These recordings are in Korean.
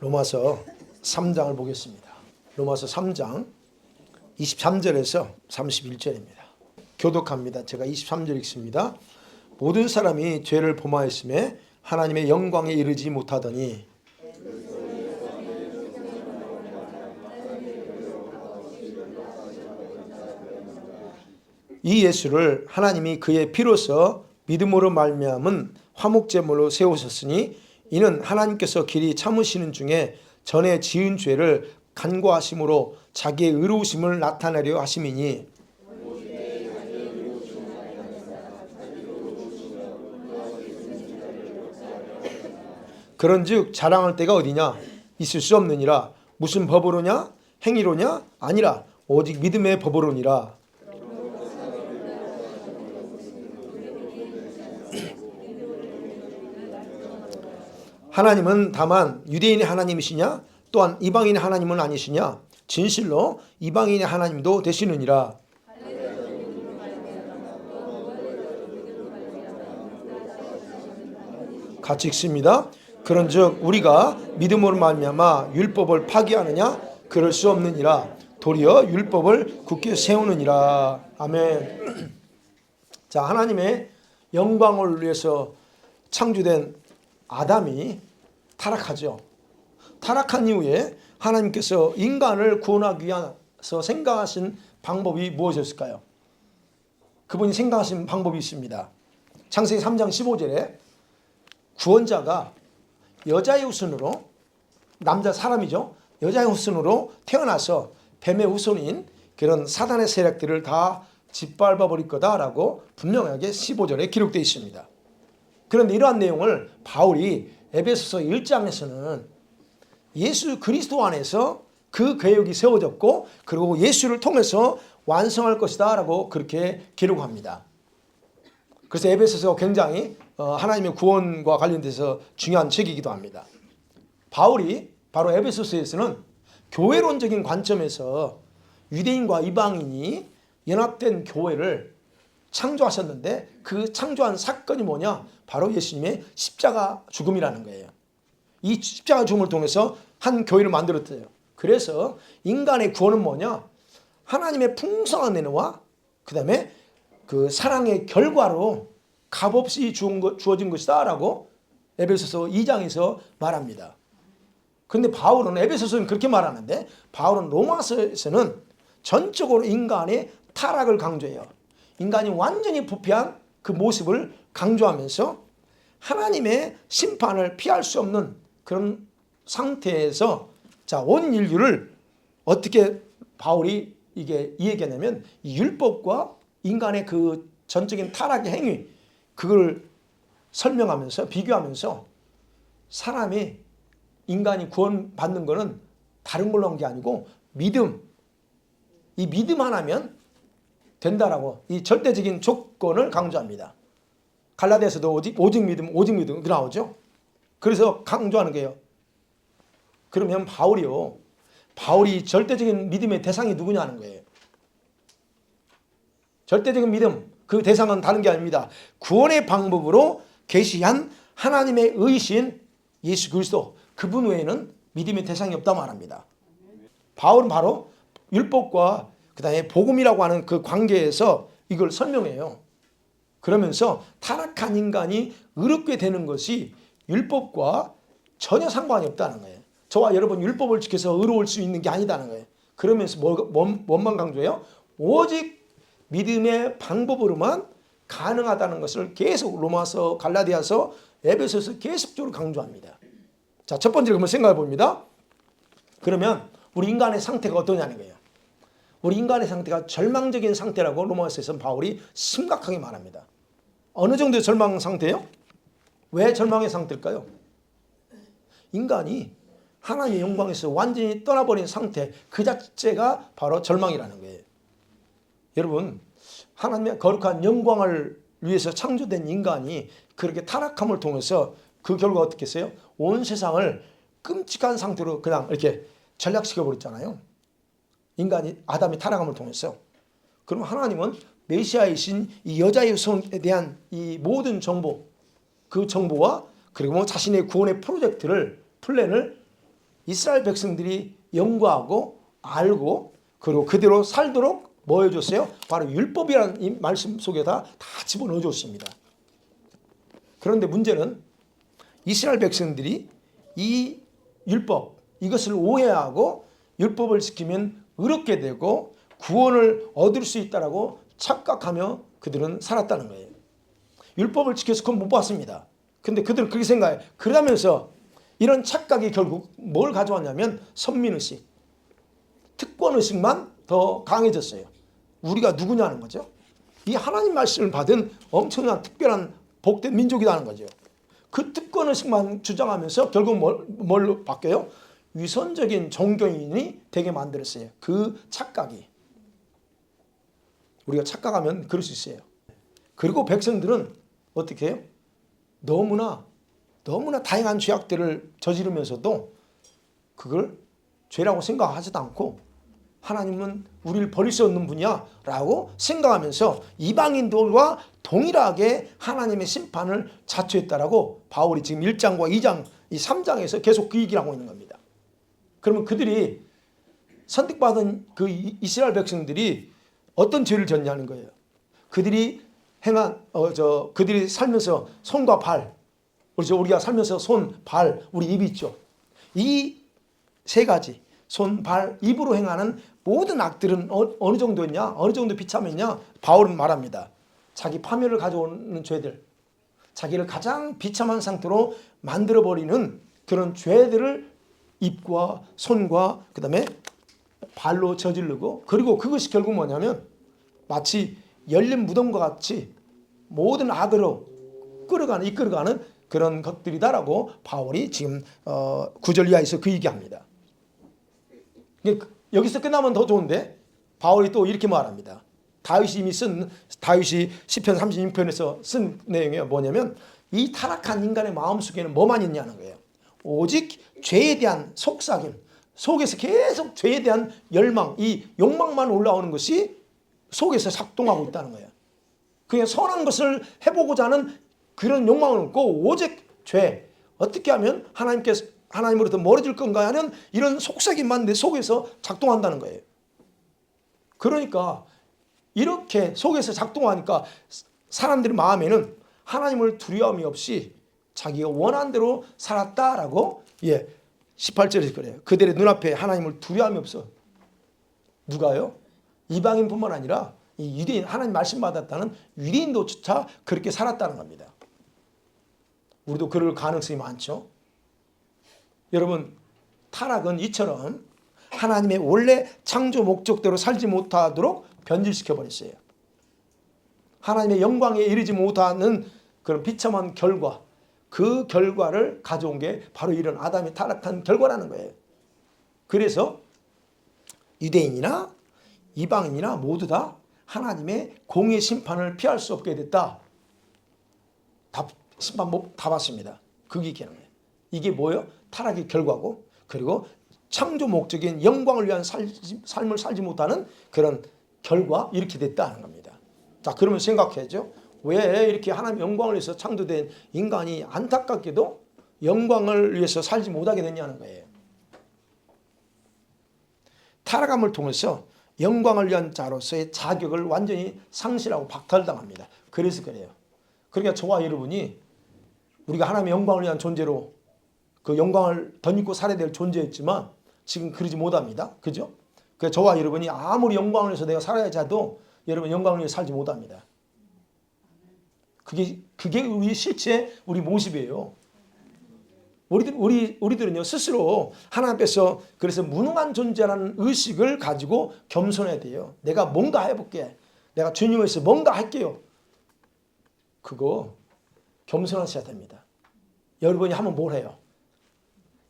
로마서 3장을 보겠습니다. 로마서 3장 23절에서 31절입니다. 교독합니다. 제가 23절 읽습니다. 모든 사람이 죄를 범하였음에 하나님의 영광에 이르지 못하더니 이 예수를 하나님이 그의 피로써 믿음으로 말미암은 화목제물로 세우셨으니 이는 하나님께서 길이 참으시는 중에 전에 지은 죄를 간과하심으로 자기의 의로우심을 나타내려 하심이니 그런즉 자랑할 때가 어디냐? 있을 수 없느니라. 무슨 법으로냐? 행위로냐? 아니라 오직 믿음의 법으로니라. 하나님은 다만 유대인의 하나님이시냐? 또한 이방인의 하나님은 아니시냐? 진실로 이방인의 하나님도 되시느니라. 같이 읽습니다. 그런즉 우리가 믿음으로 말미암아 율법을 파기하느냐? 그럴 수 없느니라. 도리어 율법을 굳게 세우느니라. 아멘. 자, 하나님의 영광을 위해서 창조된 아담이 타락하죠. 타락한 이후에 하나님께서 인간을 구원하기 위해서 생각하신 방법이 무엇이었을까요? 그분이 생각하신 방법이 있습니다. 창세기 3장 15절에 구원자가 여자의 후손으로, 남자 사람이죠, 여자의 후손으로 태어나서 뱀의 후손인 그런 사단의 세력들을 다 짓밟아 버릴 거다라고 분명하게 15절에 기록되어 있습니다. 그런데 이러한 내용을 바울이 에베소서 1장에서는 예수 그리스도 안에서 그 계획이 세워졌고 그리고 예수를 통해서 완성할 것이다 라고 그렇게 기록합니다. 그래서 에베소서가 굉장히 하나님의 구원과 관련돼서 중요한 책이기도 합니다. 바울이 바로 에베소서에서는 교회론적인 관점에서 유대인과 이방인이 연합된 교회를 창조하셨는데 그 창조한 사건이 뭐냐? 바로 예수님의 십자가 죽음이라는 거예요. 이 십자가 죽음을 통해서 한 교회를 만들었대요. 그래서 인간의 구원은 뭐냐? 하나님의 풍성한 은혜와 그 다음에 그 사랑의 결과로 값없이 주어진 것이다 라고 에베소서 2장에서 말합니다. 그런데 바울은 에베소서는 그렇게 말하는데 바울은 로마서에서는 전적으로 인간의 타락을 강조해요. 인간이 완전히 부패한 그 모습을 강조하면서 하나님의 심판을 피할 수 없는 그런 상태에서 자, 온 인류를 어떻게 바울이 이게 얘기하냐면 이 율법과 인간의 그 전적인 타락의 행위 그걸 설명하면서 비교하면서 사람이 인간이 구원받는 거는 다른 걸로 한 게 아니고 믿음, 이 믿음 하나면 된다라고 이 절대적인 조건을 강조합니다. 갈라디아서도 오직 믿음 그 나오죠. 그래서 강조하는 거예요. 그러면 바울이 절대적인 믿음의 대상이 누구냐는 거예요. 절대적인 믿음 그 대상은 다른 게 아닙니다. 구원의 방법으로 계시한 하나님의 의신 예수 그리스도 그분 외에는 믿음의 대상이 없다 말합니다. 바울은 바로 율법과 그 다음에 복음이라고 하는 그 관계에서 이걸 설명해요. 그러면서 타락한 인간이 의롭게 되는 것이 율법과 전혀 상관이 없다는 거예요. 저와 여러분 율법을 지켜서 의로울 수 있는 게 아니다는 거예요. 그러면서 뭔만 강조해요? 오직 믿음의 방법으로만 가능하다는 것을 계속 로마서, 갈라디아서, 에베소서 계속적으로 강조합니다. 자, 첫 번째로 한번 생각해 봅니다. 그러면 우리 인간의 상태가 어떠냐는 거예요. 우리 인간의 상태가 절망적인 상태라고 로마서에서 바울이 심각하게 말합니다. 어느 정도의 절망 상태예요? 왜 절망의 상태일까요? 인간이 하나님의 영광에서 완전히 떠나버린 상태 그 자체가 바로 절망이라는 거예요. 여러분 하나님의 거룩한 영광을 위해서 창조된 인간이 그렇게 타락함을 통해서 그 결과 어떻게 했어요? 온 세상을 끔찍한 상태로 그냥 이렇게 전락시켜버렸잖아요. 인간이 아담이 타락함을 통해서. 그럼 하나님은 메시아이신 이 여자의 후손에 대한 이 모든 정보 그 정보와 그리고 자신의 구원의 플랜을 이스라엘 백성들이 연구하고 알고 그리고 그대로 살도록 뭐 해줬어요? 바로 율법이라는 이 말씀 속에다 다 집어넣어 줬습니다. 그런데 문제는 이스라엘 백성들이 이 율법 이것을 오해하고 율법을 지키면 의롭게 되고 구원을 얻을 수 있다라고 착각하며 그들은 살았다는 거예요. 율법을 지켜서 그건 못 받습니다. 근데 그들은 그렇게 생각해요. 그러면서 이런 착각이 결국 뭘 가져왔냐면 선민의식, 특권의식만 더 강해졌어요. 우리가 누구냐는 거죠. 이 하나님 말씀을 받은 엄청난 특별한 복된 민족이라는 거죠. 그 특권의식만 주장하면서 결국 뭘로 바뀌어요? 위선적인 종교인이 되게 만들었어요. 그 착각이. 우리가 착각하면 그럴 수 있어요. 그리고 백성들은 어떻게 해요? 너무나 다양한 죄악들을 저지르면서도 그걸 죄라고 생각하지도 않고 하나님은 우리를 버릴 수 없는 분이야 라고 생각하면서 이방인들과 동일하게 하나님의 심판을 자초했다라고 바울이 지금 1장과 2장, 이 3장에서 계속 그 얘기를 하고 있는 겁니다. 그러면 그들이 선택받은 그 이스라엘 백성들이 어떤 죄를 졌냐는 거예요. 그들이 행한 그들이 살면서 손과 발, 그렇죠? 우리가 살면서 손, 발, 우리 입이 있죠. 이 세 가지 손, 발, 입으로 행하는 모든 악들은 어느 정도였냐? 어느 정도 비참했냐? 바울은 말합니다. 자기 파멸을 가져오는 죄들, 자기를 가장 비참한 상태로 만들어버리는 그런 죄들을 입과 손과 그 다음에 발로 저지르고, 그리고 그것이 결국 뭐냐면 마치 열린 무덤과 같이 모든 악으로 이끌어가는 그런 것들이다라고 바울이 지금 9절 이하에서 그 얘기합니다. 여기서 끝나면 더 좋은데 바울이 또 이렇게 말합니다. 다윗이 시편 36편에서 쓴 내용이 뭐냐면 이 타락한 인간의 마음속에는 뭐만 있냐는 거예요. 오직 죄에 대한 속삭임, 속에서 계속 죄에 대한 열망, 이 욕망만 올라오는 것이 속에서 작동하고 있다는 거예요. 그냥 선한 것을 해보고자 하는 그런 욕망은 없고 오직 죄, 어떻게 하면 하나님으로부터 멀어질 건가 하는 이런 속삭임만 내 속에서 작동한다는 거예요. 그러니까 이렇게 속에서 작동하니까 사람들의 마음에는 하나님을 두려움이 없이 자기가 원한 대로 살았다라고 18절에서 그래요. 그들의 눈앞에 하나님을 두려움이 없어. 누가요? 이방인뿐만 아니라 이 유대인, 하나님 말씀 받았다는 유대인도조차 그렇게 살았다는 겁니다. 우리도 그럴 가능성이 많죠. 여러분, 타락은 이처럼 하나님의 원래 창조 목적대로 살지 못하도록 변질시켜 버렸어요. 하나님의 영광에 이르지 못하는 그런 비참한 결과, 그 결과를 가져온 게 바로 이런 아담이 타락한 결과라는 거예요. 그래서 유대인이나 이방인이나 모두 다 하나님의 공의 심판을 피할 수 없게 됐다. 심판 다 받습니다. 그게 얘기하는 거예요. 이게 뭐예요? 타락의 결과고, 그리고 창조 목적인 영광을 위한 삶을 살지 못하는 그런 결과, 이렇게 됐다는 겁니다. 자, 그러면 생각해야죠. 왜 이렇게 하나님의 영광을 위해서 창조된 인간이 안타깝게도 영광을 위해서 살지 못하게 됐냐는 거예요. 타락함을 통해서 영광을 위한 자로서의 자격을 완전히 상실하고 박탈당합니다. 그래서 그래요. 그러니까 저와 여러분이 우리가 하나님의 영광을 위한 존재로 그 영광을 덧입고 살아야 될 존재였지만 지금 그러지 못합니다. 그죠? 그래서 저와 여러분이 아무리 영광을 위해서 내가 살아야지 해도 여러분 영광을 위해서 살지 못합니다. 그게 우리 실제 우리 모습이에요. 우리들은요 스스로 하나님 앞에서 그래서 무능한 존재라는 의식을 가지고 겸손해야 돼요. 내가 뭔가 해볼게. 내가 주님을 위해서 뭔가 할게요. 그거 겸손하셔야 됩니다. 여러분이 하면 뭘 해요?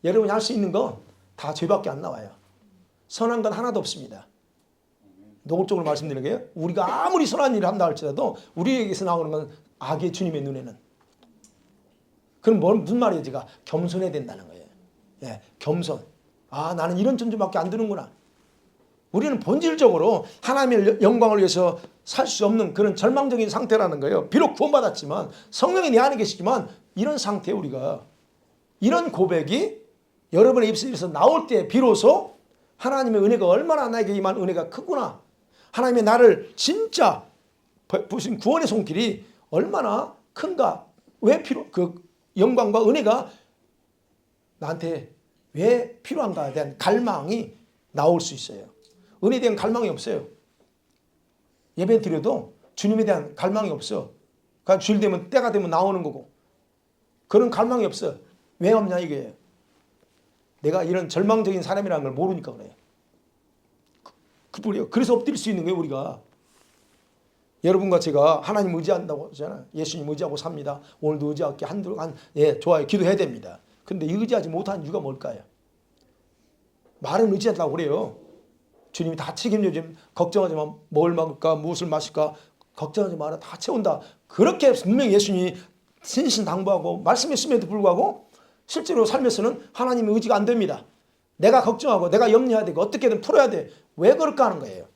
여러분이 할 수 있는 건 다 죄밖에 안 나와요. 선한 건 하나도 없습니다. 노골적으로 말씀드리는 게 우리가 아무리 선한 일을 한다 할지라도 우리에게서 나오는 건 악의 주님의 눈에는. 그럼 무슨 말이에요? 제가 겸손해야 된다는 거예요. 겸손. 아, 나는 이런 존재밖에 안 되는구나. 우리는 본질적으로 하나님의 영광을 위해서 살 수 없는 그런 절망적인 상태라는 거예요. 비록 구원받았지만 성령이 내 안에 계시지만 이런 상태에 우리가 이런 고백이 여러분의 입술에서 나올 때 비로소 하나님의 은혜가 얼마나 나에게 임한 은혜가 크구나. 하나님의 나를 진짜 부신 구원의 손길이 얼마나 큰가. 왜 그 영광과 은혜가 나한테 왜 필요한가에 대한 갈망이 나올 수 있어요. 은혜에 대한 갈망이 없어요. 예배 드려도 주님에 대한 갈망이 없어. 그러니까 주일 되면 때가 되면 나오는 거고 그런 갈망이 없어. 왜 없냐 이게. 내가 이런 절망적인 사람이라는 걸 모르니까 그래요. 그뿐이에요. 그래서 엎드릴 수 있는 거예요 우리가. 여러분과 제가 하나님 의지한다고 하잖아요. 예수님 의지하고 삽니다. 오늘도 의지할게. 예, 좋아요. 기도해야 됩니다. 근데 의지하지 못하는 이유가 뭘까요? 말은 의지한다고 그래요. 주님이 다 책임져 주면 걱정하지 마. 뭘 먹을까 무엇을 마실까 걱정하지 마라. 다 채운다. 그렇게 분명히 예수님이 신신당부하고 말씀했음에도 불구하고 실제로 삶에서는 하나님의 의지가 안 됩니다. 내가 걱정하고 내가 염려해야 되고 어떻게든 풀어야 돼. 왜 그럴까 하는 거예요.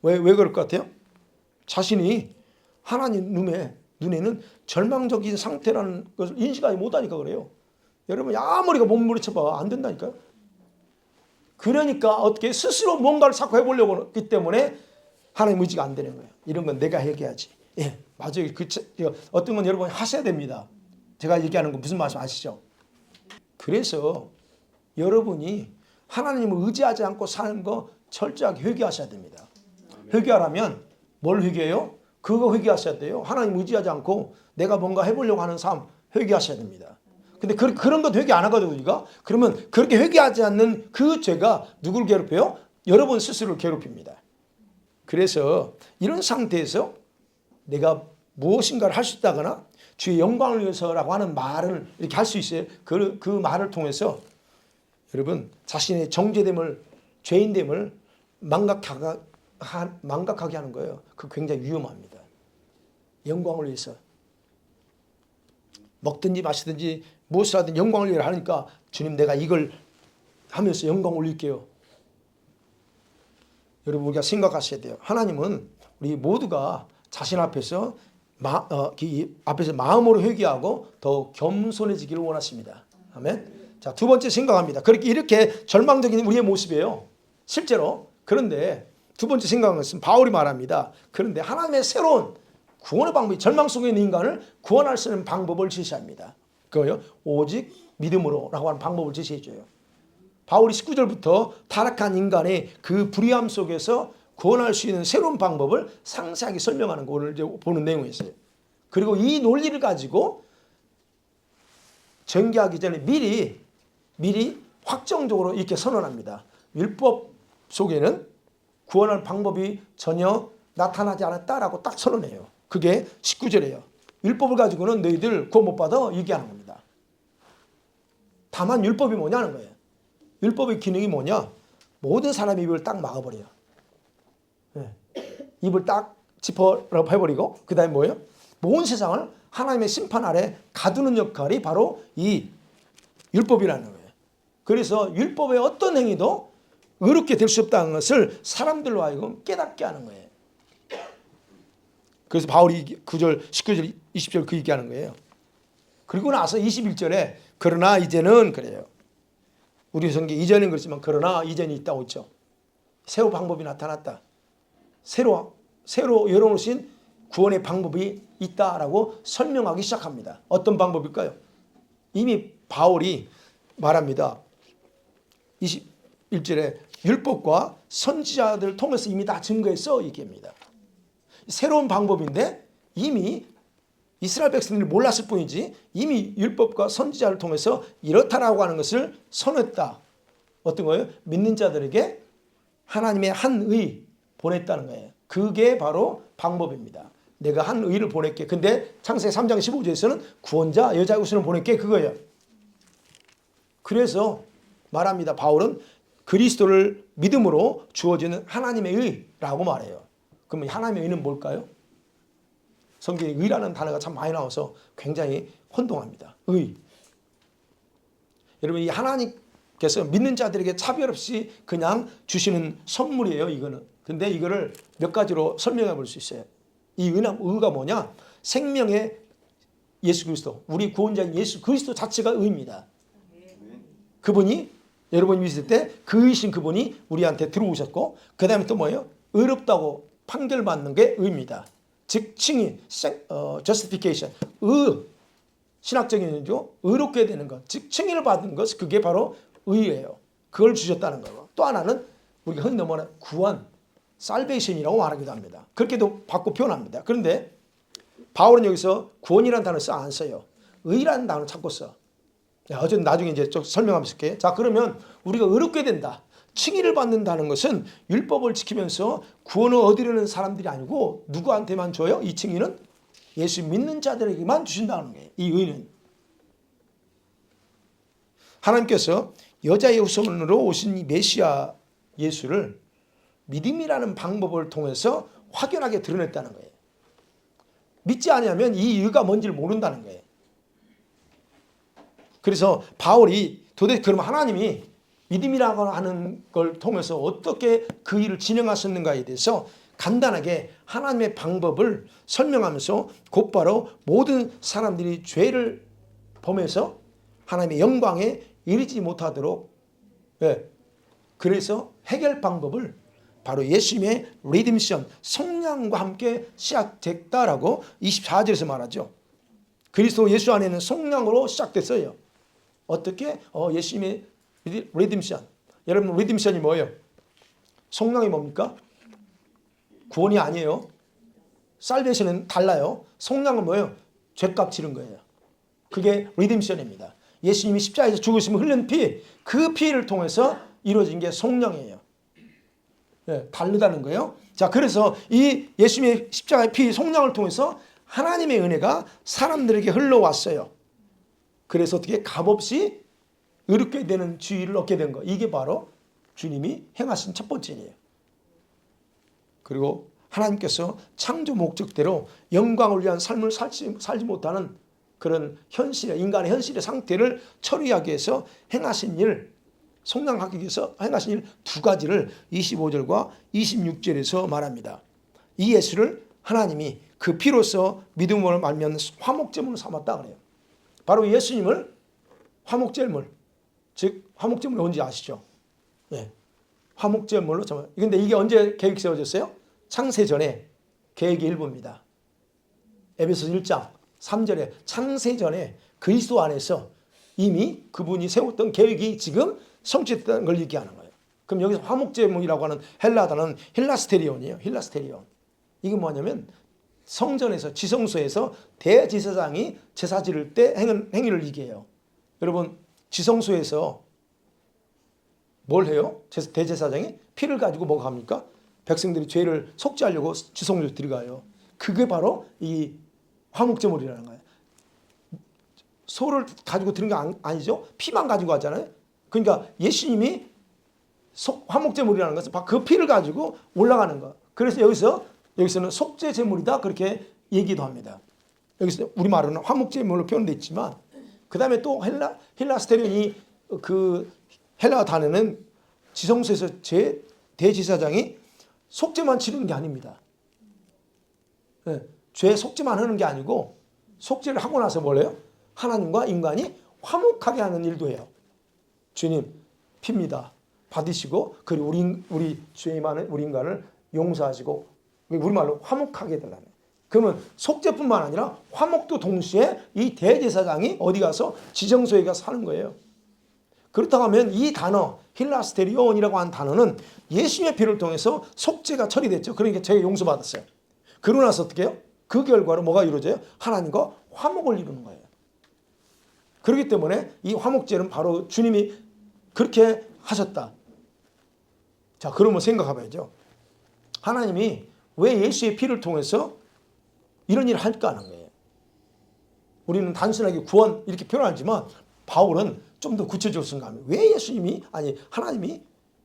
왜 그럴 것 같아요? 자신이 하나님 눈에는 절망적인 상태라는 것을 인식하지 못하니까 그래요. 여러분 아무리 몸부림쳐봐 안 된다니까요. 그러니까 어떻게 스스로 뭔가를 자꾸 해보려고 하기 때문에 하나님 의지가 안 되는 거예요. 이런 건 내가 해결해야지. 예, 맞아요. 어떤 건 여러분 하셔야 됩니다. 제가 얘기하는 거 무슨 말씀 아시죠? 그래서 여러분이 하나님을 의지하지 않고 사는 거 철저하게 회개하셔야 됩니다. 회개하려면 뭘 회개해요? 그거 회개하셔야 돼요. 하나님 의지하지 않고 내가 뭔가 해보려고 하는 삶 회개하셔야 됩니다. 근데 그런 것 회개 안 하거든요 우리가. 그러면 그렇게 회개하지 않는 그 죄가 누구를 괴롭혀요? 여러분 스스로를 괴롭힙니다. 그래서 이런 상태에서 내가 무엇인가를 할 수 있다거나 주의 영광을 위해서라고 하는 말을 이렇게 할 수 있어요. 그 말을 통해서 여러분 자신의 정죄됨을 죄인됨을 망각하게 하는 거예요. 그 굉장히 위험합니다. 영광을 위해서 먹든지 마시든지 무엇을 하든 영광을 위해 하니까 주님 내가 이걸 하면서 영광 올릴게요. 여러분 우리가 생각하셔야 돼요. 하나님은 우리 모두가 자신 앞에서 마음으로 회개하고 더 겸손해지기를 원하십니다. 아멘. 자, 두 번째 생각합니다. 이렇게 절망적인 우리의 모습이에요. 실제로. 그런데 두 번째 생각한 것은 바울이 말합니다. 그런데 하나님의 새로운 구원의 방법이 절망 속에 있는 인간을 구원할 수 있는 방법을 제시합니다. 그거요. 오직 믿음으로라고 하는 방법을 제시해줘요. 바울이 19절부터 타락한 인간의 그 불의함 속에서 구원할 수 있는 새로운 방법을 상세하게 설명하는 거 오늘 이제 보는 내용이었어요. 그리고 이 논리를 가지고 전개하기 전에 미리 확정적으로 이렇게 선언합니다. 율법 속에는 구원할 방법이 전혀 나타나지 않았다라고 딱 선언해요. 그게 19절이에요. 율법을 가지고는 너희들 구원 못 받아 얘기하는 겁니다. 다만 율법이 뭐냐는 거예요. 율법의 기능이 뭐냐? 모든 사람의 입을 딱 막아버려요. 네. 입을 딱 짚어라고 해버리고 그 다음에 뭐예요? 온 세상을 하나님의 심판 아래 가두는 역할이 바로 이 율법이라는 거예요. 그래서 율법의 어떤 행위도 의롭게 될 수 없다는 것을 사람들로 하여금 깨닫게 하는 거예요. 그래서 바울이 9절, 19절, 20절 그 얘기하는 거예요. 그리고 나서 21절에 그러나 이제는 그래요. 우리 성경 이전엔 그렇지만 그러나 이전이 있다고 있죠. 새로운 방법이 나타났다. 새로 열어놓으신 구원의 방법이 있다라고 설명하기 시작합니다. 어떤 방법일까요? 이미 바울이 말합니다. 21절에 율법과 선지자들을 통해서 이미 다 증거했어 얘기합니다. 새로운 방법인데 이미 이스라엘 백성들이 몰랐을 뿐이지 이미 율법과 선지자를 통해서 이렇다라고 하는 것을 선언했다. 어떤 거예요? 믿는 자들에게 하나님의 한 의 보냈다는 거예요. 그게 바로 방법입니다. 내가 한 의를 보낼게. 근데 창세기 3장 15절에서는 구원자 여자 구원을 보낼게 그거예요. 그래서 말합니다. 바울은 그리스도를 믿음으로 주어지는 하나님의 의라고 말해요. 그러면 하나님의 의는 뭘까요? 성경에 의라는 단어가 참 많이 나와서 굉장히 혼동합니다. 의. 여러분 이 하나님께서 믿는 자들에게 차별 없이 그냥 주시는 선물이에요. 이거는. 근데 이거를 몇 가지로 설명해 볼 수 있어요. 이 의가 뭐냐? 생명의 예수 그리스도, 우리 구원자인 예수 그리스도 자체가 의입니다. 그분이 여러분이 믿을 때 그 의신 그분이 우리한테 들어오셨고 그 다음에 또 뭐예요? 의롭다고 판결받는 게 의입니다. 즉 칭의, justification, 신학적인 의미죠. 의롭게 되는 것, 즉 칭의를 받는 것, 그게 바로 의예요. 그걸 주셨다는 거고 또 하나는 우리가 흔히 넘어가는 구원, salvation이라고 말하기도 합니다. 그렇게도 받고 표현합니다. 그런데 바울은 여기서 구원이라는 단어를 안 써요. 의라는 단어를 찾고 써. 어쨌든 나중에 이제 좀 설명하면서 할게요. 자, 그러면 우리가 의롭게 된다. 칭의를 받는다는 것은 율법을 지키면서 구원을 얻으려는 사람들이 아니고 누구한테만 줘요? 이 칭의는 예수 믿는 자들에게만 주신다는 거예요. 이 의는. 하나님께서 여자의 후손으로 오신 이 메시아 예수를 믿음이라는 방법을 통해서 확연하게 드러냈다는 거예요. 믿지 않으면 이 이유가 뭔지를 모른다는 거예요. 그래서 바울이 도대체 그러면 하나님이 믿음이라고 하는 걸 통해서 어떻게 그 일을 진행하셨는가에 대해서 간단하게 하나님의 방법을 설명하면서 곧바로 모든 사람들이 죄를 범해서 하나님의 영광에 이르지 못하도록 그래서 해결 방법을 바로 예수님의 리뎀션, 성량과 함께 시작됐다라고 24절에서 말하죠. 그리스도 예수 안에는 성량으로 시작됐어요. 어떻게? 예수님의 리뎀션. 여러분 리뎀션이 뭐예요? 성량이 뭡니까? 구원이 아니에요. 살베이션은 달라요. 성량은 뭐예요? 죄값 치른 거예요. 그게 리뎀션입니다. 예수님이 십자가에서 죽으시면 흘린 피, 그 피를 통해서 이루어진 게 성령이에요. 다르다는 거예요. 자, 그래서 이 예수님의 십자가의 피, 성령을 통해서 하나님의 은혜가 사람들에게 흘러왔어요. 그래서 어떻게 값없이 의롭게 되는 지위를 얻게 된 거. 이게 바로 주님이 행하신 첫 번째 일이에요. 그리고 하나님께서 창조 목적대로 영광을 위한 삶을 살지 못하는 그런 현실의 인간의 현실의 상태를 처리하기 위해서 행하신 일, 성량하기 위해서 행하신 일 두 가지를 25절과 26절에서 말합니다. 이 예수를 하나님이 그 피로서 믿음으로 말미암는 화목제물로 삼았다 그래요. 바로 예수님을 화목제물, 즉 화목제물이 뭔지 아시죠? 네. 화목제물로 삼았다. 그런데 이게 언제 계획이 세워졌어요? 창세전에 계획의 일부입니다. 에베소서 1장 3절에 창세전에 그리스도 안에서 이미 그분이 세웠던 계획이 지금 성취됐다는 걸 얘기하는 거예요. 그럼 여기서 화목제물이라고 하는 헬라 단어는 힐라스테리온이에요. 힐라스테리온. 이게 뭐냐면 성전에서 지성소에서 대제사장이 제사 지를 때 행위를 얘기해요. 여러분 지성소에서 뭘 해요? 대제사장이 피를 가지고 뭐가 합니까? 백성들이 죄를 속죄하려고 지성소에 들어가요. 그게 바로 이 화목제물이라는 거예요. 소를 가지고 들은 게 아니죠. 피만 가지고 왔잖아요. 그러니까 예수님이 화목제물이라는 것은 그 피를 가지고 올라가는 거. 그래서 여기서는 속죄제물이다 그렇게 얘기도 합니다. 여기서 우리말로는 화목제물로 표현되어 있지만 그 다음에 또 힐라스테리온이 그 헬라 단어는 지성소에서 대제사장이 속죄만 치르는 게 아닙니다. 죄 속죄만 하는 게 아니고 속죄를 하고 나서 뭘 해요? 하나님과 인간이 화목하게 하는 일도 해요. 주님 피입니다. 받으시고 그리고 우리 죄 많은 우리 인간을 용서하시고 우리말로 화목하게 해달라는 거예요. 그러면 속죄뿐만 아니라 화목도 동시에 이 대제사장이 어디 가서 지정소에 가서 하는 거예요. 그렇다고 하면 이 단어 힐라스테리온이라고 하는 단어는 예수님의 피를 통해서 속죄가 처리됐죠. 그러니까 제가 용서받았어요. 그러고 나서 어떻게 해요? 그 결과로 뭐가 이루어져요? 하나님과 화목을 이루는 거예요. 그렇기 때문에 이 화목제는 바로 주님이 그렇게 하셨다. 자, 그러면 생각해봐야죠. 하나님이 왜 예수의 피를 통해서 이런 일을 할까 하는 거예요. 우리는 단순하게 구원 이렇게 표현하지만 바울은 좀 더 구체적으로 생각합니다. 왜 하나님이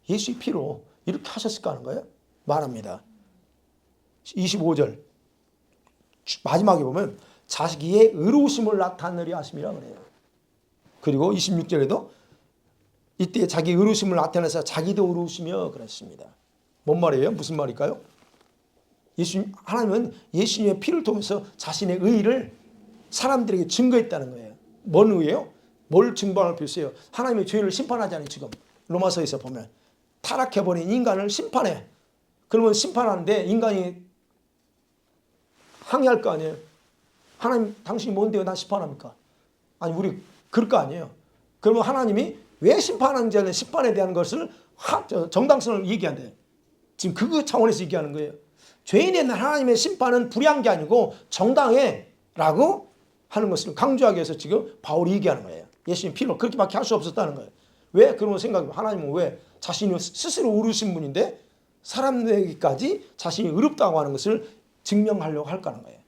예수의 피로 이렇게 하셨을까 하는 거예요. 말합니다. 25절 마지막에 보면 자기의 의로우심을 나타내려 하심이라 그래요. 그리고 26절에도 이때 자기 의로우심을 나타내서 자기도 의로우시며 그랬습니다. 뭔 말이에요? 무슨 말일까요? 하나님은 예수님의 피를 통해서 자신의 의를 사람들에게 증거했다는 거예요. 뭔 의예요? 뭘 증거할 필요 있어요? 하나님의 죄를 심판하잖아요. 지금 로마서에서 보면 타락해버린 인간을 심판해. 그러면 심판하는데 인간이 항의할 거 아니에요. 하나님 당신이 뭔데요? 나 심판합니까? 아니 우리 그럴 거 아니에요. 그러면 하나님이 왜 심판하는지 하는 심판에 대한 것을 정당성을 얘기한대요. 지금 그 차원에서 얘기하는 거예요. 죄인에 대한 하나님의 심판은 불의한 게 아니고 정당해 라고 하는 것을 강조하기 위해서 지금 바울이 얘기하는 거예요. 예수님 피로 그렇게밖에 할 수 없었다는 거예요. 왜? 그런 생각이 하나님은 왜 자신이 스스로 의로우신 분인데 사람들에게까지 자신이 의롭다고 하는 것을 증명하려고 할까 하는 거예요.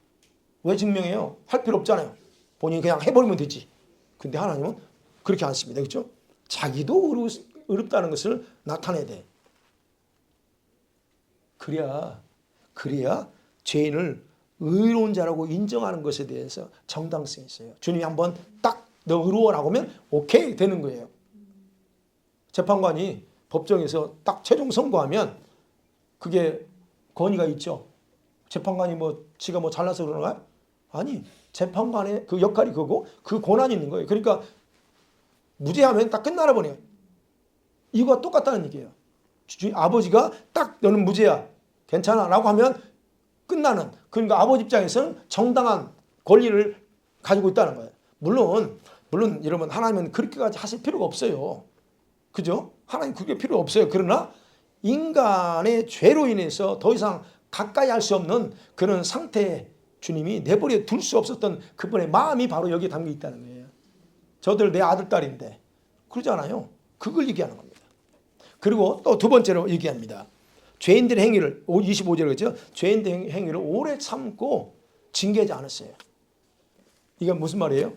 왜 증명해요? 할 필요 없잖아요. 본인이 그냥 해버리면 되지. 근데 하나님은 그렇게 않습니다. 그렇죠? 자기도 의롭다는 것을 나타내야 돼. 그래야 죄인을 의로운 자라고 인정하는 것에 대해서 정당성이 있어요. 주님이 한번 딱 너 의로워라고 하면 오케이 되는 거예요. 재판관이 법정에서 딱 최종 선고하면 그게 권위가 있죠. 재판관이 지가 잘나서 그러는가요? 아니, 재판관의 그 역할이 그거고 그 권한이 있는 거예요. 그러니까 무죄하면 딱 끝나나 보네요. 이거와 똑같다는 얘기예요. 아버지가 딱 너는 무죄야. 괜찮아 라고 하면 끝나는. 그러니까 아버지 입장에서는 정당한 권리를 가지고 있다는 거예요. 물론 여러분 하나님은 그렇게까지 하실 필요가 없어요. 그죠? 하나님 그게 필요 없어요. 그러나 인간의 죄로 인해서 더 이상 가까이 할 수 없는 그런 상태에 주님이 내버려 둘 수 없었던 그분의 마음이 바로 여기에 담겨 있다는 거예요. 저들 내 아들 딸인데 그러잖아요. 그걸 얘기하는 겁니다. 그리고 또 두 번째로 얘기합니다. 죄인들의 행위를 25절에 그렇죠? 죄인들의 행위를 오래 참고 징계하지 않았어요. 이건 무슨 말이에요?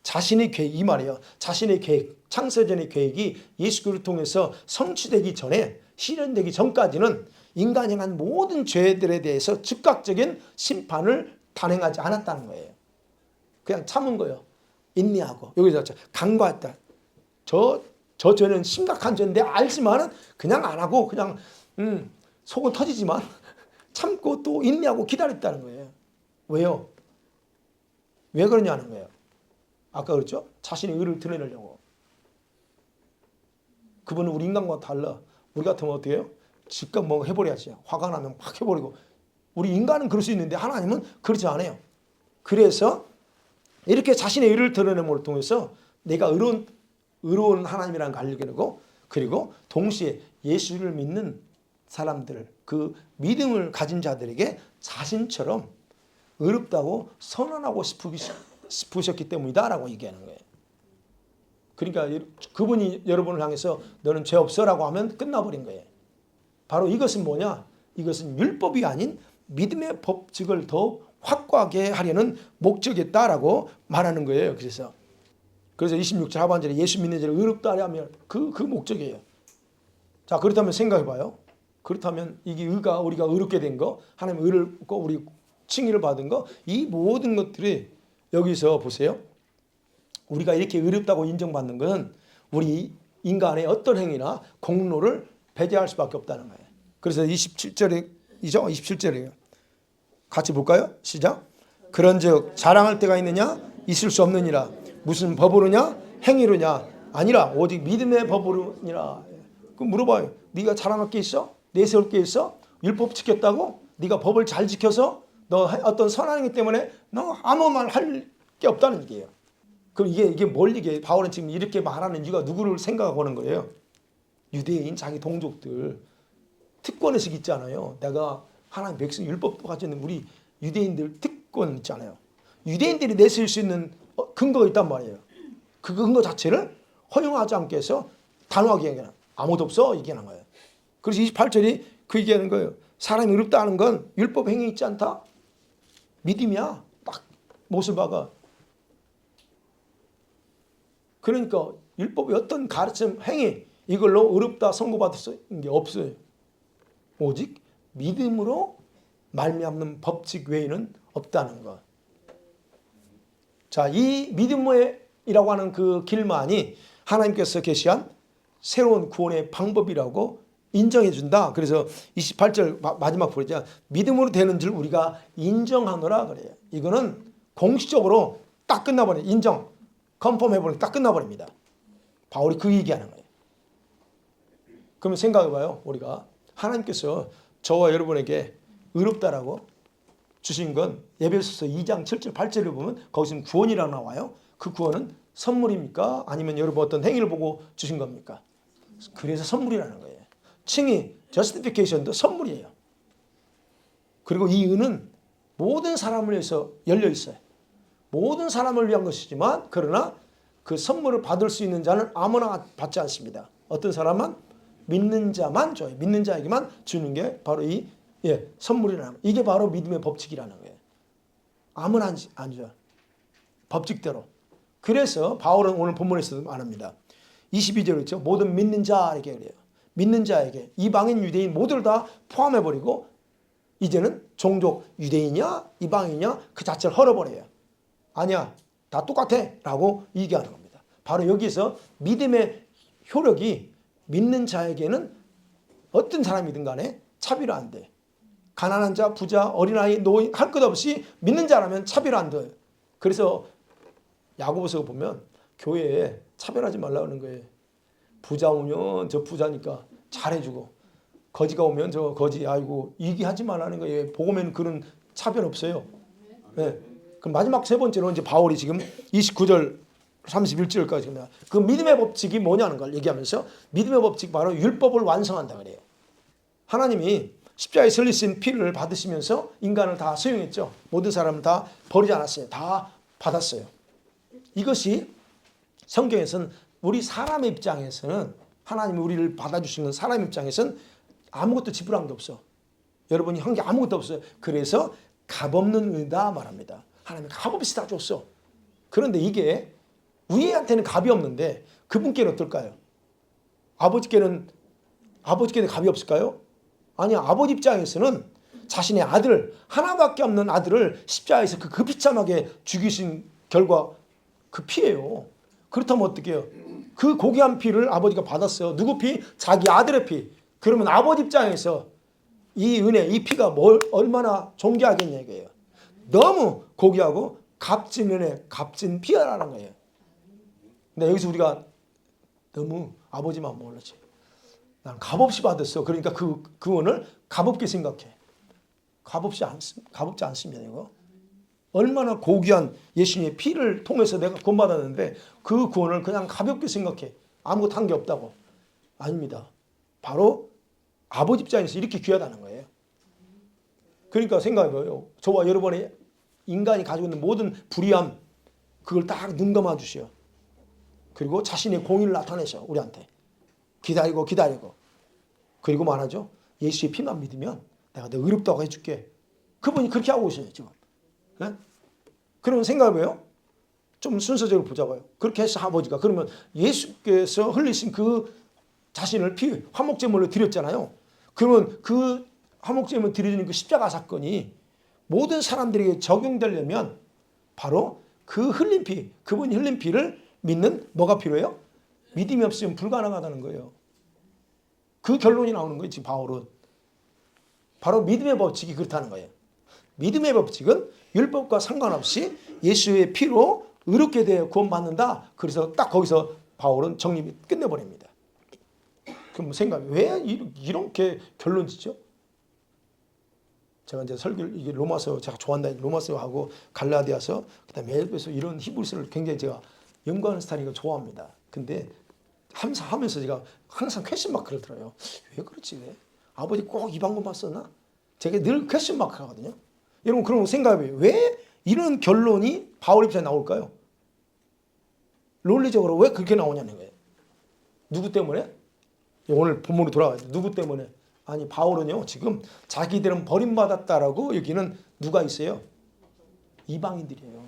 자신의 계획, 이 말이에요. 자신의 계획, 창세전의 계획이 예수 그리스도를 통해서 성취되기 전에, 실현되기 전까지는 인간이 행한 모든 죄들에 대해서 즉각적인 심판을 단행하지 않았다는 거예요. 그냥 참은 거예요. 인내하고. 여기서 간과했다. 저 죄는 심각한 죄인데 알지만은 그냥 안 하고 그냥 속은 터지지만 참고 또 인내하고 기다렸다는 거예요. 왜요? 왜 그러냐는 거예요. 아까 그랬죠? 자신의 의를 드러내려고. 그분은 우리 인간과 달라. 우리 같으면 어떻게 해요? 즉각 해버려야지. 화가 나면 막 해버리고. 우리 인간은 그럴 수 있는데 하나님은 그렇지 않아요. 그래서 이렇게 자신의 의를 드러냄을 통해서 내가 의로운 하나님이라는 걸 알게 되고, 그리고 동시에 예수를 믿는 사람들, 그 믿음을 가진 자들에게 자신처럼 의롭다고 선언하고 싶으셨기 때문이다라고 얘기하는 거예요. 그러니까 그분이 여러분을 향해서 너는 죄 없어라고 하면 끝나버린 거예요. 바로 이것은 뭐냐? 이것은 율법이 아닌 믿음의 법칙을 더 확고하게 하려는 목적이었다라고 말하는 거예요. 그래서 26절 하반절에 예수 믿는 자를 의롭다 하면 그 목적이에요. 자, 그렇다면 생각해봐요. 그렇다면 이게 우리가 의롭게 된 거, 하나님 의를 얻고 우리 칭의를 받은 거, 이 모든 것들이 여기서 보세요. 우리가 이렇게 의롭다고 인정받는 것은 우리 인간의 어떤 행위나 공로를 배제할 수밖에 없다는 거예요. 그래서 27절이에요. 같이 볼까요? 시작. 그런즉 자랑할 때가 있느냐? 있을 수 없느니라. 무슨 법으로냐? 행위로냐? 아니라 오직 믿음의 법으로니라. 그럼 물어봐요. 네가 자랑할 게 있어? 내세울 게 있어? 율법 지켰다고? 네가 법을 잘 지켜서 너 어떤 선한 행위 때문에 너 아무 말 할 게 없다는 얘기예요. 그럼 이게 뭘 얘기해? 바울은 지금 이렇게 말하는 이유가 누구를 생각하고 하는 거예요? 유대인 자기 동족들 특권의식 있잖아요. 내가 하나님 백성 율법도 가지고 있는 우리 유대인들 특권 있잖아요. 유대인들이 내세울 수 있는 근거가 있단 말이에요. 그 근거 자체를 허용하지 않게 해서 단호하게 얘기하는, 아무도 없어 얘기하는 거예요. 그래서 28절이 그 얘기하는 거예요. 사람이 의롭다 하는 건 율법 행위 있지 않다? 믿음이야. 딱 못을 박아. 그러니까 율법의 어떤 가르침, 행위 이걸로 의롭다 선고받을 수 있는 게 없어요. 오직 믿음으로 말미암는 법칙 외에는 없다는 것. 자, 이 믿음이라고 하는 그 길만이 하나님께서 계시한 새로운 구원의 방법이라고 인정해 준다. 그래서 28절 마지막 부르죠. 믿음으로 되는 줄 우리가 인정하노라 그래요. 이거는 공식적으로 딱 끝나버려요. 인정. 컨펌 해버리면 딱 끝나버립니다. 바울이 그 얘기하는 거예요. 그러면 생각해봐요. 우리가 하나님께서 저와 여러분에게 의롭다라고 주신 건 에베소서 2장 7절 8절을 보면 거기서 구원이라고 나와요. 그 구원은 선물입니까? 아니면 여러분 어떤 행위를 보고 주신 겁니까? 그래서 선물이라는 거예요. 칭의, justification도 선물이에요. 그리고 이 은은 모든 사람을 위해서 열려 있어요. 모든 사람을 위한 것이지만 그러나 그 선물을 받을 수 있는 자는 아무나 받지 않습니다. 어떤 사람은 믿는 자만 줘요. 믿는 자에게만 주는 게 바로 이 선물이라는 거예요. 이게 바로 믿음의 법칙이라는 거예요. 아무나 안 줘요. 법칙대로. 그래서 바울은 오늘 본문에서도 말합니다. 22절에 있죠. 모든 믿는 자에게 그래요. 믿는 자에게 이방인 유대인 모두를 다 포함해버리고 이제는 종족 유대인이냐 이방인이냐 그 자체를 헐어버려요. 아니야 다 똑같아 라고 얘기하는 겁니다. 바로 여기서 믿음의 효력이 믿는 자에게는 어떤 사람이든 간에 차별이 안 돼. 가난한 자, 부자, 어린아이, 노인 할 것 없이 믿는 자라면 차별 안 돼. 그래서 야고보서 보면 교회에 차별하지 말라는 거예요. 부자 오면 저 부자니까 잘해주고 거지가 오면 저 거지 아이고 얘기하지 말라는 거예요. 복음에는 그런 차별 없어요. 네. 그럼 마지막 세 번째로 이제 바울이 지금 29절 31절까지 그 믿음의 법칙이 뭐냐는 걸 얘기하면서 믿음의 법칙 바로 율법을 완성한다 그래요. 하나님이 십자가에 설리신 피를 받으시면서 인간을 다 수용했죠. 모든 사람을 다 버리지 않았어요. 다 받았어요. 이것이 성경에서는 우리 사람의 입장에서는 하나님이 우리를 받아주시는 사람 입장에서는 아무것도 지불한 게 없어. 여러분이 한 게 아무것도 없어요. 그래서 값없는 은혜다 말합니다. 하나님이 값없이 다 줬어. 그런데 이게 우리한테는 값이 없는데 그분께는 어떨까요? 아버지께는 값이 없을까요? 아니 아버지 입장에서는 자신의 아들 하나밖에 없는 아들을 십자가에서 그 비참하게 죽이신 결과 그 피예요. 그렇다면 어떻게 해요? 그 고귀한 피를 아버지가 받았어요. 누구 피? 자기 아들의 피. 그러면 아버지 입장에서 이 은혜, 이 피가 얼마나 존귀하겠냐 이거예요. 너무 고귀하고 값진 은혜, 값진 피라는 거예요. 근데 여기서 우리가 너무 아버지만 몰랐지. 난 값없이 받았어. 그러니까 그 구원을 값없게 생각해. 값없지 않습니다. 이거. 얼마나 고귀한 예수님의 피를 통해서 내가 구원받았는데 그 구원을 그냥 가볍게 생각해. 아무것도 한 게 없다고. 아닙니다. 바로 아버지 입장에서 이렇게 귀하다는 거예요. 그러니까 생각해봐요. 저와 여러분의 인간이 가지고 있는 모든 불의함 그걸 딱 눈 감아 주셔. 그리고 자신의 공의를 나타내셔. 우리한테. 기다리고 그리고 말하죠. 예수의 피만 믿으면 내가 너 의롭다고 해줄게. 그분이 그렇게 하고 있어요. 지금. 네? 그러면 생각해봐요. 좀 순서적으로 보자고요. 그렇게 해서 아버지가 그러면 예수께서 흘리신 그 자신을 피 화목제물로 드렸잖아요. 그러면 그 화목제물 드리는 그 십자가 사건이 모든 사람들에게 적용되려면 바로 그 흘린 피, 그분이 흘린 피를 믿는 뭐가 필요해요? 믿음이 없으면 불가능하다는 거예요. 그 결론이 나오는 거예요. 지금 바울은. 바로 믿음의 법칙이 그렇다는 거예요. 믿음의 법칙은 율법과 상관없이 예수의 피로 의롭게 되어 구원받는다. 그래서 딱 거기서 바울은 정립이 끝내버립니다. 그럼 생각해. 왜 이렇게 결론 짓죠? 제가 이제 설교를 이게 로마서 제가 좋아한다 로마서하고 갈라디아서 그다음에 에베소 이런 히브리서를 굉장히 제가 연구하는 스타일이고 좋아합니다. 근데 하면서 제가 항상 퀘스천 마크를 들어요. 왜 그렇지? 왜? 아버지 꼭 이 방법만 썼나? 제가 늘 퀘스천 마크 하거든요. 여러분 그럼 생각해봐요. 왜 이런 결론이 바울 입장에 나올까요? 논리적으로 왜 그렇게 나오냐는 거예요. 누구 때문에? 오늘 본문으로 돌아가요. 누구 때문에? 아니 바울은요 지금 자기들은 버림받았다라고 여기는 누가 있어요? 이방인들이에요.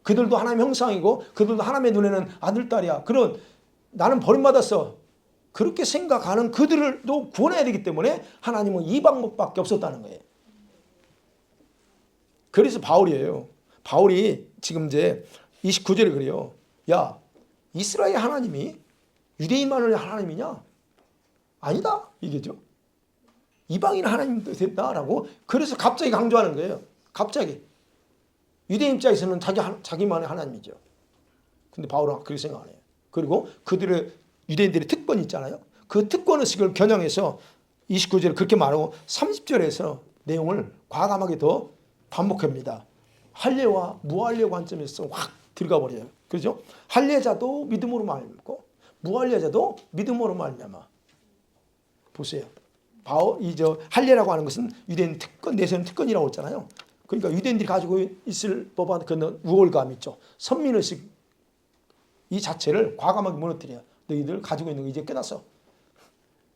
그들도 하나님의 형상이고 그들도 하나님의 눈에는 아들 딸이야. 그런 나는 버림받았어. 그렇게 생각하는 그들도 구원해야 되기 때문에 하나님은 이 방법밖에 없었다는 거예요. 그래서 바울이에요. 바울이 지금 이제 29절에 그래요. 야 이스라엘 하나님이 유대인만을 하나님이냐? 아니다 이게죠. 이방인 하나님도 됐다라고 그래서 갑자기 강조하는 거예요. 갑자기 유대인 입장에서는 자기만의 하나님이죠. 근데 바울은 그렇게 생각 안 해요. 그리고 그들의 유대인들의 특권이 있잖아요. 그 특권의식을 겨냥해서 29절에 그렇게 말하고 30절에서 내용을 과감하게 더 반복합니다. 할례와 무할례 관점에서 확 들어가 버려요. 그렇죠? 할례자도 믿음으로 말미암고 무할례자도 믿음으로 말미암아. 보세요. 할례라고 하는 것은 유대인 특권, 내세우는 특권이라고 했잖아요. 그러니까 유대인들이 가지고 있을 법한 그런 우월감 있죠. 선민의식 이 자체를 과감하게 무너뜨려요. 너희들 가지고 있는 거 이제 끝났어.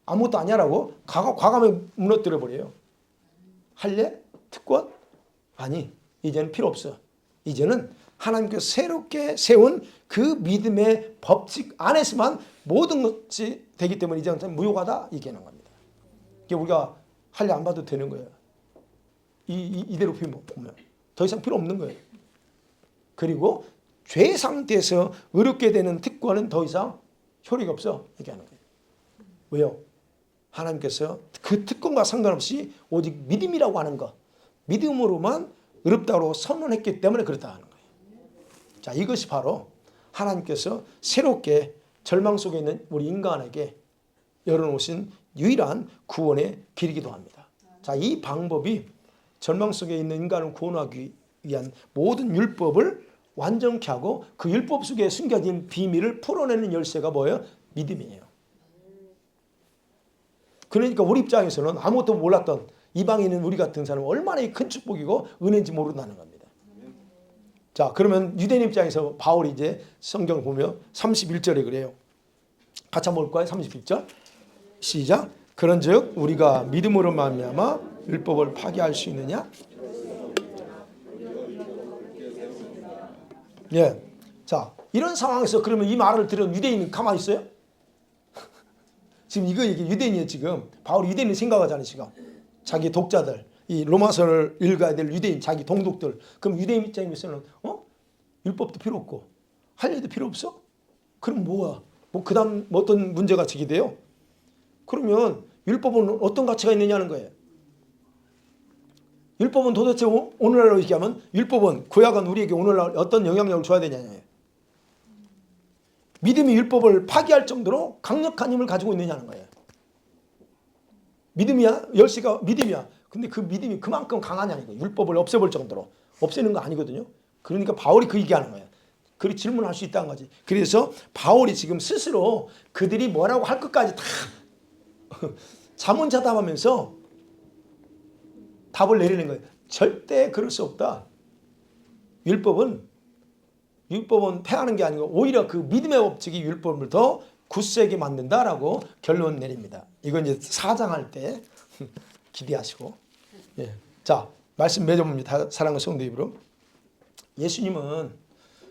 아무것도 아니야라고 과감하게 무너뜨려 버려요. 할례? 특권? 아니, 이제는 필요 없어. 이제는 하나님께서 새롭게 세운 그 믿음의 법칙 안에서만 모든 것이 되기 때문에 이제는 무효하다 얘기하는 겁니다. 이게 우리가 할례 안 봐도 되는 거예요. 이대로 보면 더 이상 필요 없는 거예요. 그리고 죄 상태에서 의롭게 되는 특권은 더 이상 효력이 없어 얘기하는 거예요. 왜요? 하나님께서 그 특권과 상관없이 오직 믿음이라고 하는 것, 믿음으로만 의롭다고 선언했기 때문에 그렇다 하는 거예요. 자, 이것이 바로 하나님께서 새롭게 절망 속에 있는 우리 인간에게 열어놓으신 유일한 구원의 길이기도 합니다. 자, 이 방법이 절망 속에 있는 인간을 구원하기 위한 모든 율법을 완전케 하고 그 율법 속에 숨겨진 비밀을 풀어내는 열쇠가 뭐예요? 믿음이에요. 그러니까 우리 입장에서는 아무것도 몰랐던 이방인은 우리 같은 사람은 얼마나 큰 축복이고 은혜인지 모른다는 겁니다. 자, 그러면 유대인 입장에서 바울이 이제 성경을 보면 31절에 그래요. 같이 한번 볼까요? 31절 시작. 그런즉 우리가 믿음으로 말미암아 율법을 파기할 수 있느냐? 예. 자, 이런 상황에서 그러면 이 말을 들은 유대인은 가만히 있어요? 지금 이거 얘기 유대인이에요. 지금 바울이 유대인을 생각하잖아요. 지금 자기 독자들, 이 로마서를 읽어야 될 유대인, 자기 동독들. 그럼 유대인 입장에서는 율법도 필요 없고 할례도 필요 없어? 그럼 뭐야? 뭐 그다음 어떤 문제가 제기돼요? 그러면 율법은 어떤 가치가 있느냐는 거예요. 율법은 도대체 오늘날로 얘기하면 율법은 구약은 우리에게 오늘날 어떤 영향력을 줘야 되냐예요. 믿음이 율법을 파기할 정도로 강력한 힘을 가지고 있느냐는 거예요. 믿음이야? 열쇠가 믿음이야. 근데 그 믿음이 그만큼 강하냐는 거예요. 율법을 없애볼 정도로. 없애는 거 아니거든요. 그러니까 바울이 그 얘기하는 거예요. 그리 질문할 수 있다는 거지. 그래서 바울이 지금 스스로 그들이 뭐라고 할 것까지 다 자문자답하면서 답을 내리는 거예요. 절대 그럴 수 없다. 율법은 폐하는 게 아니고 오히려 그 믿음의 법칙이 율법을 더 굳세게 만든다라고 결론 내립니다. 이건 이제 사장할 때 기대하시고. 예. 자, 말씀 맺어봅니다. 사랑하는 성도 여러분. 예수님은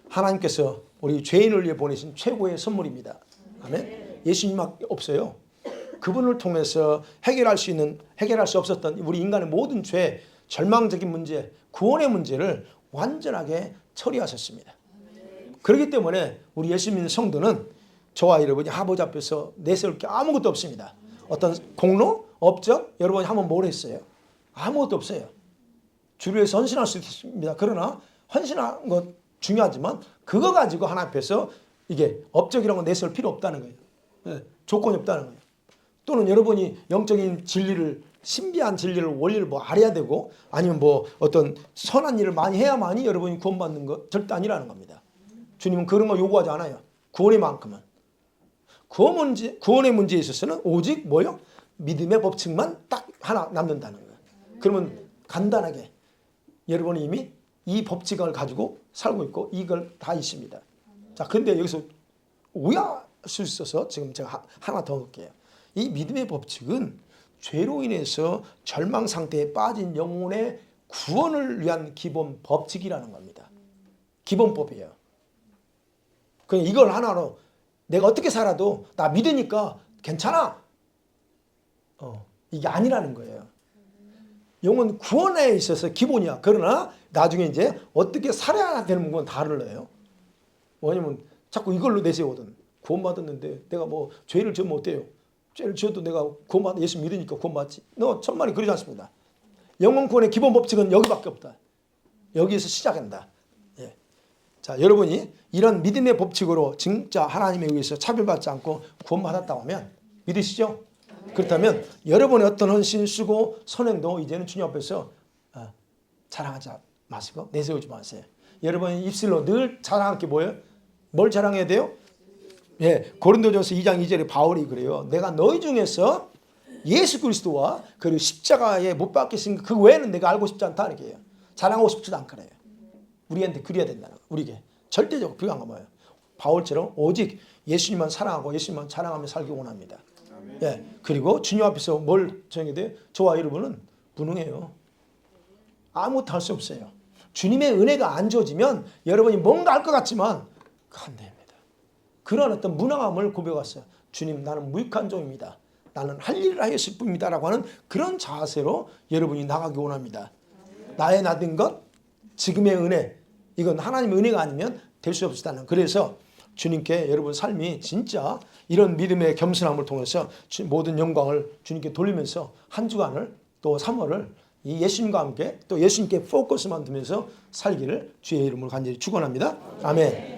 하나님께서 우리 죄인을 위해 보내신 최고의 선물입니다. 아멘. 예수님밖에 없어요. 그분을 통해서 해결할 수 없었던 우리 인간의 모든 죄, 절망적인 문제, 구원의 문제를 완전하게 처리하셨습니다. 그렇기 때문에 우리 예수 믿는 성도는 저와 여러분이 아버지 앞에서 내세울 게 아무것도 없습니다. 어떤 공로, 업적, 여러분이 한번 뭘 했어요? 아무것도 없어요. 주를 위해서 헌신할 수 있습니다. 그러나 헌신한 것 중요하지만 그거 가지고 하나님 앞에서 이게 업적이라는 거 내세울 필요 없다는 거예요. 네, 조건이 없다는 거예요. 또는 여러분이 영적인 진리를, 신비한 진리를, 원리를 뭐 알아야 되고 아니면 뭐 어떤 선한 일을 많이 해야만이 여러분이 구원받는 것 절대 아니라는 겁니다. 주님은 그런 거 요구하지 않아요. 구원의 만큼은. 구원의 문제에 있어서는 오직 뭐요? 믿음의 법칙만 딱 하나 남는다는 거예요. 그러면 간단하게 여러분이 이미 이 법칙을 가지고 살고 있고 이걸 다 있습니다. 자, 근데 여기서 오해할 수 있어서 지금 제가 하나 더 넣을게요. 이 믿음의 법칙은 죄로 인해서 절망 상태에 빠진 영혼의 구원을 위한 기본 법칙이라는 겁니다. 기본법이에요. 그냥 이걸 하나로 내가 어떻게 살아도 나 믿으니까 괜찮아. 이게 아니라는 거예요. 영혼 구원에 있어서 기본이야. 그러나 나중에 이제 어떻게 살아야 되는 건 다르래요. 뭐냐면 자꾸 이걸로 내세우거든. 구원받았는데 내가 뭐 죄를 지으면 어때요? 죄를 지어도 내가 예수 믿으니까 구원받지. 너 천만이 그러지 않습니다. 영혼 구원의 기본 법칙은 여기밖에 없다. 여기에서 시작한다. 예. 자, 여러분이 이런 믿음의 법칙으로 진짜 하나님에 의해서 차별받지 않고 구원받았다고 하면 믿으시죠? 그렇다면 여러분의 어떤 헌신, 수고, 선행도 이제는 주님 앞에서 자랑하지 마시고 내세우지 마세요. 여러분의 입술로 늘 자랑할 게 뭐예요? 뭘 자랑해야 돼요? 예, 고린도전서 2장 2절에 바울이 그래요. 내가 너희 중에서 예수 그리스도와 그리고 십자가에 못 박히신 그 외에는 내가 알고 싶지 않다 이렇게 해요. 자랑하고 싶지도 않고 그래요. 우리한테 그래야 된다는 거. 우리에게 절대적으로 필요한 건 뭐예요? 바울처럼 오직 예수님만 사랑하고 예수님만 자랑하며 살기 원합니다. 예, 그리고 주님 앞에서 뭘 정해야 돼요? 저와 여러분은 무능해요. 아무것도 할 수 없어요. 주님의 은혜가 안 주어지면 여러분이 뭔가 할 것 같지만 안 됩니다. 그런 어떤 무능함을 고백했어요. 주님, 나는 무익한 종입니다. 나는 할 일을 하였을 뿐입니다. 라고 하는 그런 자세로 여러분이 나가기 원합니다. 나의 나된 것, 지금의 은혜, 이건 하나님의 은혜가 아니면 될 수 없다는. 그래서 주님께 여러분 삶이 진짜 이런 믿음의 겸손함을 통해서 모든 영광을 주님께 돌리면서 한 주간을 또 3월을 이 예수님과 함께 또 예수님께 포커스만 두면서 살기를 주의 이름으로 간절히 축원합니다. 아멘.